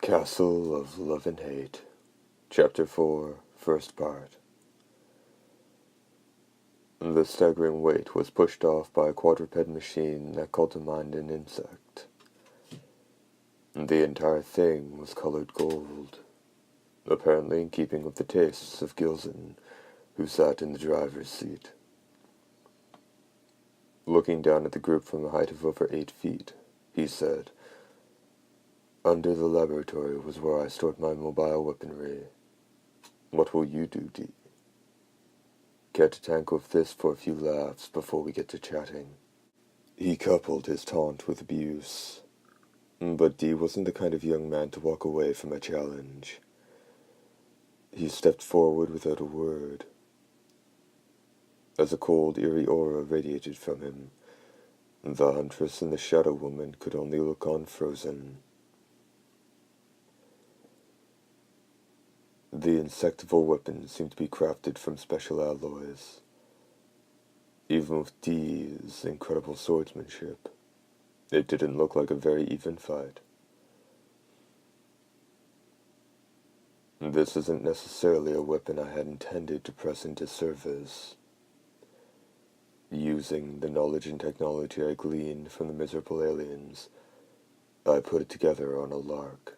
Castle of Love and Hate, Chapter 4, First Part. The staggering weight was pushed off by a quadruped machine that called to mind an insect. The entire thing was colored gold, apparently in keeping with the tastes of Gilson, who sat in the driver's seat. Looking down at the group from a height of over 8 feet, he said, "Under the laboratory was where I stored my mobile weaponry. What will you do, Dee? Care to tangle with this for a few laughs before we get to chatting?" He coupled his taunt with abuse, but Dee wasn't the kind of young man to walk away from a challenge. He stepped forward without a word. As a cold, eerie aura radiated from him, the huntress and the shadow woman could only look on frozen. The insectival weapon seemed to be crafted from special alloys. Even with Dee's incredible swordsmanship, it didn't look like a very even fight. This isn't necessarily a weapon I had intended to press into service. Using the knowledge and technology I gleaned from the miserable aliens, I put it together on a lark.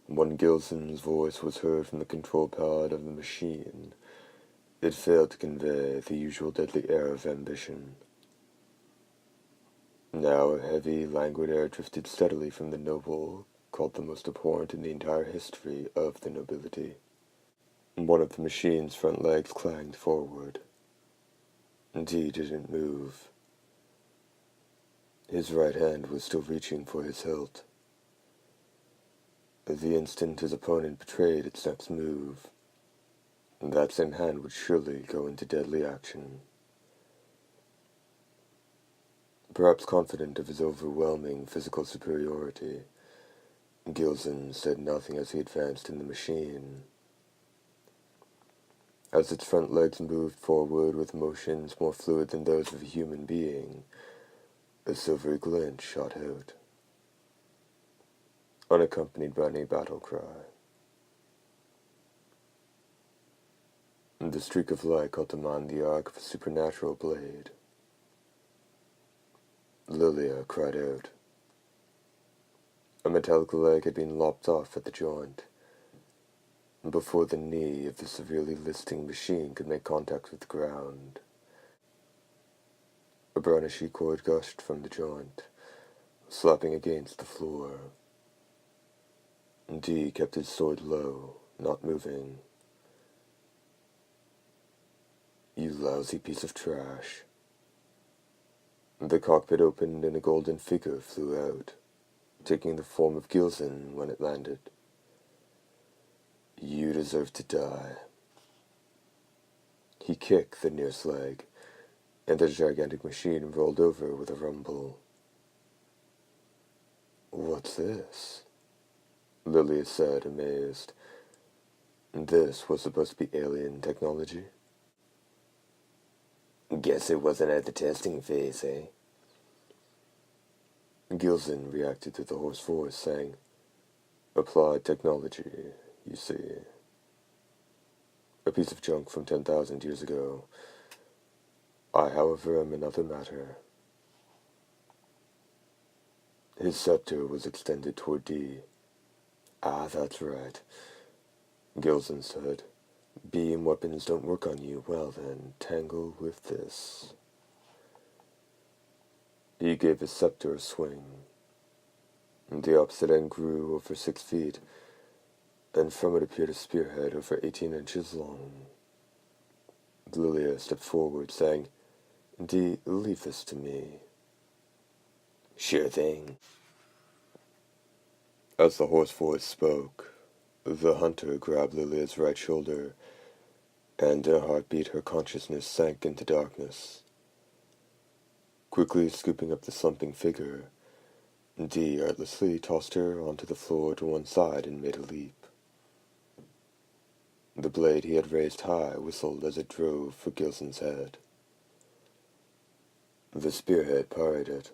When Gilson's voice was heard from the control pod of the machine, it failed to convey the usual deadly air of ambition. Now a heavy, languid air drifted steadily from the noble, called the most abhorrent in the entire history of the nobility. One of the machine's front legs clanged forward. Dee didn't move. His right hand was still reaching for his hilt. The instant his opponent betrayed its next move, that same hand would surely go into deadly action. Perhaps confident of his overwhelming physical superiority, Gilson said nothing as he advanced in the machine. As its front legs moved forward with motions more fluid than those of a human being, a silvery glint shot out, unaccompanied by any battle cry. The streak of light called to mind the arc of a supernatural blade. Lilia cried out. A metallic leg had been lopped off at the joint, before the knee of the severely listing machine could make contact with the ground. A brownishy cord gushed from the joint, slapping against the floor. Dee kept his sword low, not moving. "You lousy piece of trash." The cockpit opened and a golden figure flew out, taking the form of Gilson when it landed. "You deserve to die." He kicked the nearest leg, and the gigantic machine rolled over with a rumble. "What's this?" Lilia said, amazed. This was supposed to be alien technology? "Guess it wasn't at the testing phase, eh?" Gilson reacted to the hoarse voice, saying, "Applied technology, you see. A piece of junk from 10,000 years ago. I, however, am another matter." His scepter was extended toward Dee. "Ah, that's right," Gilson said. "Beam weapons don't work on you. Well then, tangle with this." He gave his scepter a swing. The opposite end grew over 6 feet, and from it appeared a spearhead over 18 inches long. Lilia stepped forward, saying, "Dee, leave this to me." "Sure thing." As the hoarse voice spoke, the hunter grabbed Lilia's right shoulder, and in a heartbeat her consciousness sank into darkness. Quickly scooping up the slumping figure, Dee artlessly tossed her onto the floor to one side and made a leap. The blade he had raised high whistled as it drove for Gilson's head. The spearhead parried it.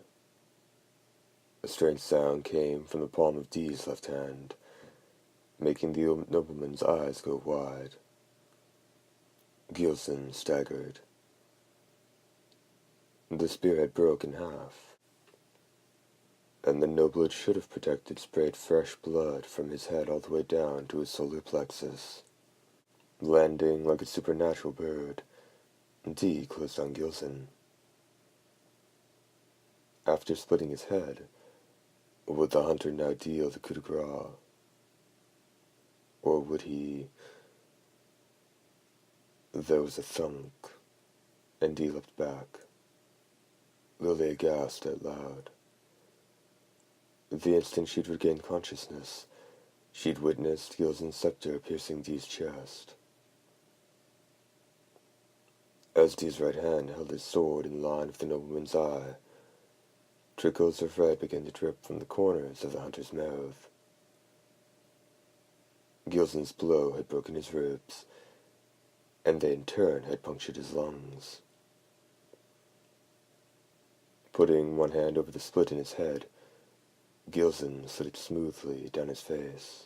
A strange sound came from the palm of Dee's left hand, making the nobleman's eyes go wide. Gilson staggered. The spear had broke in half, and the noblet should have protected sprayed fresh blood from his head all the way down to his solar plexus. Landing like a supernatural bird, Dee closed on Gilson. After splitting his head, would the hunter now deal the coup de grace? Or would he... There was a thunk, and Dee leapt back. Lilia gasped out loud. The instant she'd regained consciousness, she'd witnessed Gilson's scepter piercing Dee's chest. As Dee's right hand held his sword in line with the nobleman's eye, trickles of red began to drip from the corners of the hunter's mouth. Gilson's blow had broken his ribs, and they in turn had punctured his lungs. Putting one hand over the split in his head, Gilson slid it smoothly down his face.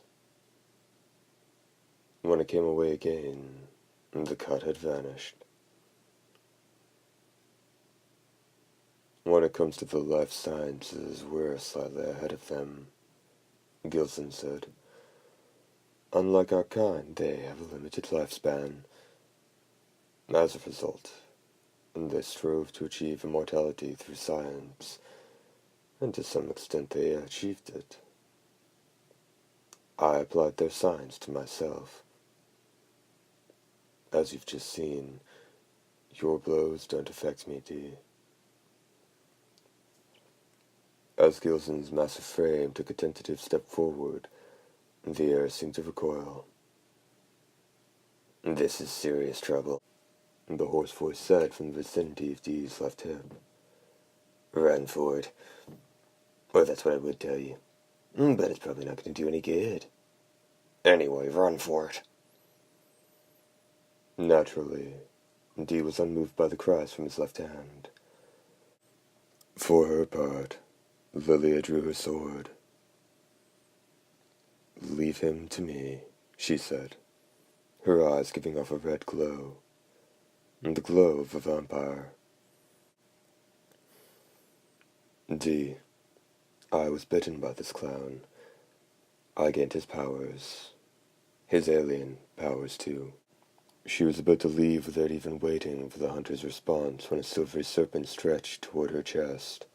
When it came away again, the cut had vanished. When it comes to the life sciences, we're slightly ahead of them, Gilson said. Unlike our kind, they have a limited lifespan. As a result, they strove to achieve immortality through science, and to some extent they achieved it. I applied their science to myself. As you've just seen, your blows don't affect me, Dee. As Gilson's massive frame took a tentative step forward, the air seemed to recoil. This is serious trouble, the hoarse voice said from the vicinity of Dee's left hip. Run for it. Or that's what I would tell you. But it's probably not going to do any good. Anyway, run for it. Naturally, Dee was unmoved by the cries from his left hand. For her part, Lilia drew her sword. Leave him to me, she said, her eyes giving off a red glow, the glow of a vampire. Dee, I was bitten by this clown. I gained his powers, his alien powers too. She was about to leave without even waiting for the hunter's response when a silvery serpent stretched toward her chest.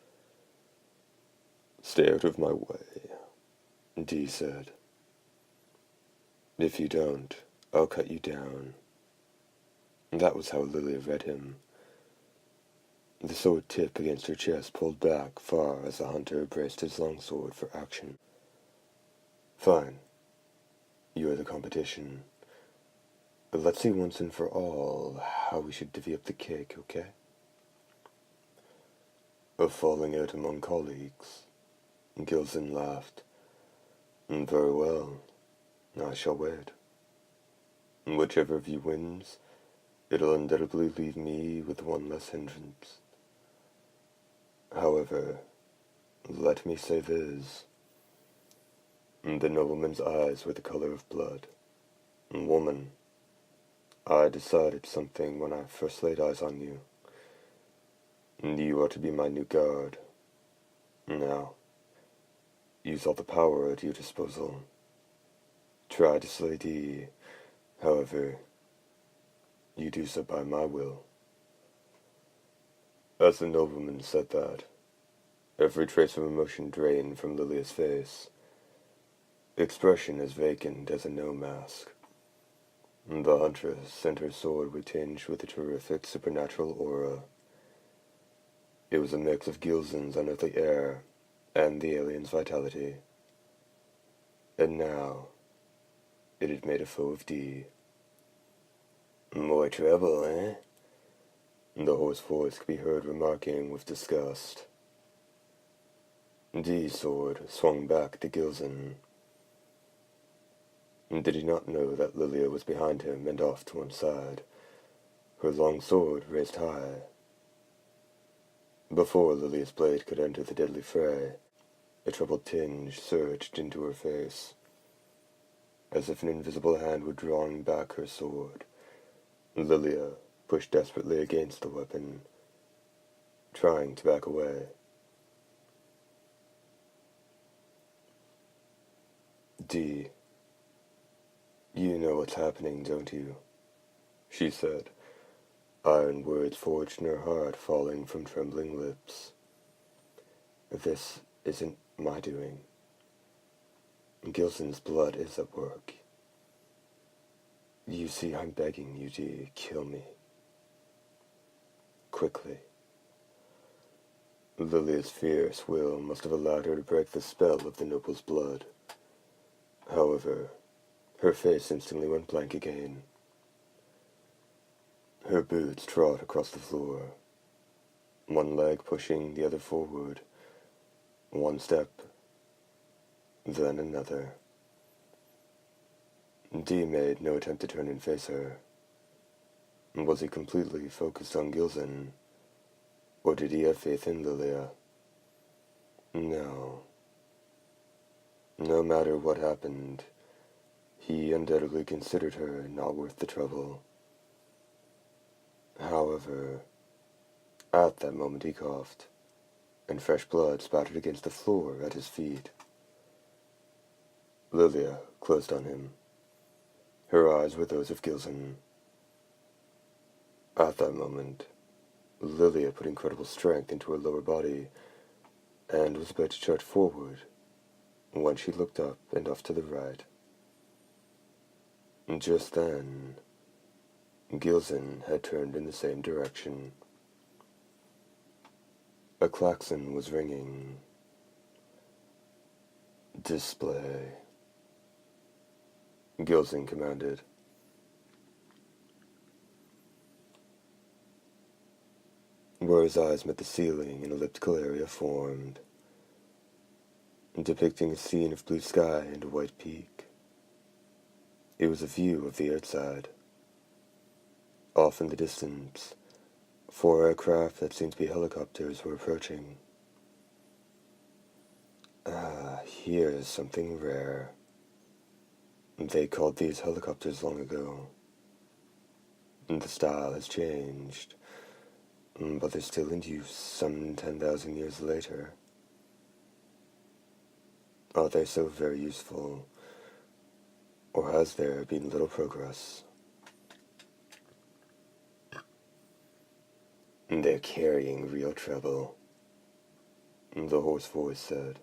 Stay out of my way, Dee said. If you don't, I'll cut you down. That was how Lilia read him. The sword tip against her chest pulled back far as the hunter braced his longsword for action. Fine. You're the competition. Let's see once and for all how we should divvy up the cake, okay? A falling out among colleagues. Gilson laughed. Very well. I shall wait. Whichever of you wins, it'll undoubtedly leave me with one less hindrance. However, let me say this. The nobleman's eyes were the color of blood. Woman, I decided something when I first laid eyes on you. You are to be my new guard. Now, use all the power at your disposal. Try to slay Dee, however, you do so by my will. As the nobleman said that, every trace of emotion drained from Lilia's face, expression as vacant as a no-mask. The huntress and her sword were tinged with a terrific supernatural aura. It was a mix of Gilson's unearthly air and the alien's vitality. And now, it had made a foe of Dee. More trouble, eh? The hoarse voice could be heard remarking with disgust. Dee's sword swung back to Gilson. Did he not know that Lilia was behind him and off to one side, her long sword raised high? Before Lilia's blade could enter the deadly fray, A troubled tinge surged into her face, as if an invisible hand were drawing back her sword. Lilia pushed desperately against the weapon, trying to back away. Dee, you know what's happening, don't you? She said, iron words forged in her heart falling from trembling lips. This isn't my doing. Gilson's blood is at work. You see, I'm begging you, Dee, kill me. Quickly. Lilia's fierce will must have allowed her to break the spell of the noble's blood. However, her face instantly went blank again. Her boots trod across the floor, one leg pushing the other forward. One step, then another. Dee made no attempt to turn and face her. Was he completely focused on Gilson, or did he have faith in Lilia? No. No matter what happened, he undoubtedly considered her not worth the trouble. However, at that moment he coughed, and fresh blood spattered against the floor at his feet. Lilia closed on him. Her eyes were those of Gilson. At that moment, Lilia put incredible strength into her lower body, and was about to charge forward, when she looked up and off to the right. Just then, Gilson had turned in the same direction. A klaxon was ringing. Display, Gilson commanded. Where his eyes met the ceiling, an elliptical area formed, depicting a scene of blue sky and a white peak. It was a view of the outside. Off in the distance, 4 aircraft that seemed to be helicopters were approaching. Here's something rare. They called these helicopters long ago. The style has changed, but they're still in use some 10,000 years later. Are they so very useful, or has there been little progress? They're carrying real trouble, the hoarse voice said.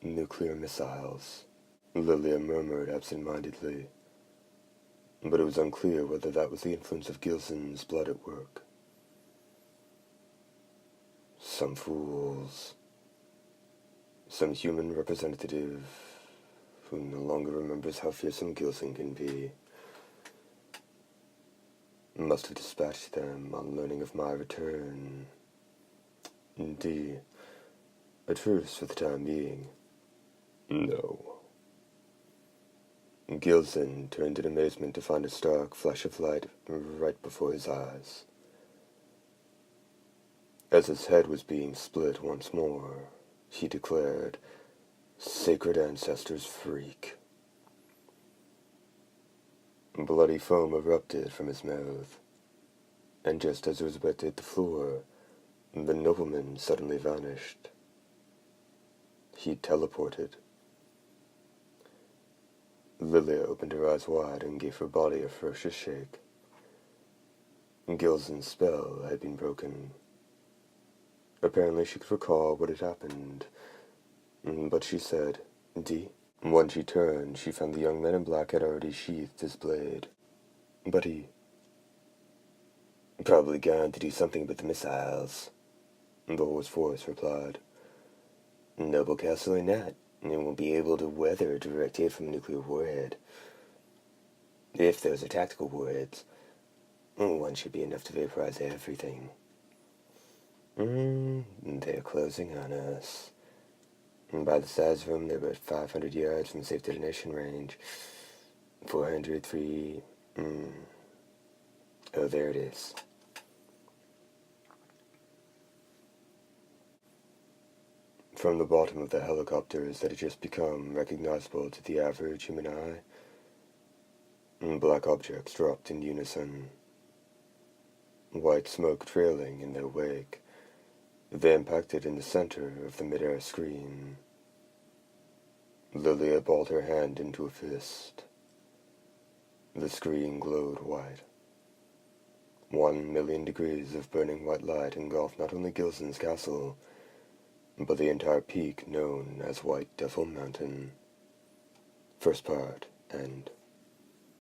Nuclear missiles, Lilia murmured absent-mindedly, but it was unclear whether that was the influence of Gilson's blood at work. Some fools, some human representative who no longer remembers how fearsome Gilson can be, must have dispatched them on learning of my return. Indeed, a truce for the time being. No. Gilson turned in amazement to find a stark flash of light right before his eyes. As his head was being split once more, he declared, "Sacred ancestors freak." Bloody foam erupted from his mouth, and just as it was about to hit the floor, the nobleman suddenly vanished. He teleported. Lilia opened her eyes wide and gave her body a ferocious shake. Gilson's spell had been broken. Apparently she could recall what had happened, but she said, "Dee." When she turned, she found the young man in black had already sheathed his blade. But he probably gone to do something about the missiles, the hoarse voice replied. Noble castle or not, it won't be able to weather a direct hit from a nuclear warhead. If those are tactical warheads, one should be enough to vaporize everything. They're closing on us. By the size of them, they're about 500 yards from safe detonation range. 400, 3... Oh, there it is. from the bottom of the helicopters that had just become recognizable to the average human eye. Black objects dropped in unison, white smoke trailing in their wake. They impacted in the center of the mid-air screen. Lilia balled her hand into a fist. The screen glowed white. 1,000,000 degrees of burning white light engulfed not only Gilson's castle, but the entire peak known as White Devil Mountain. First part, end.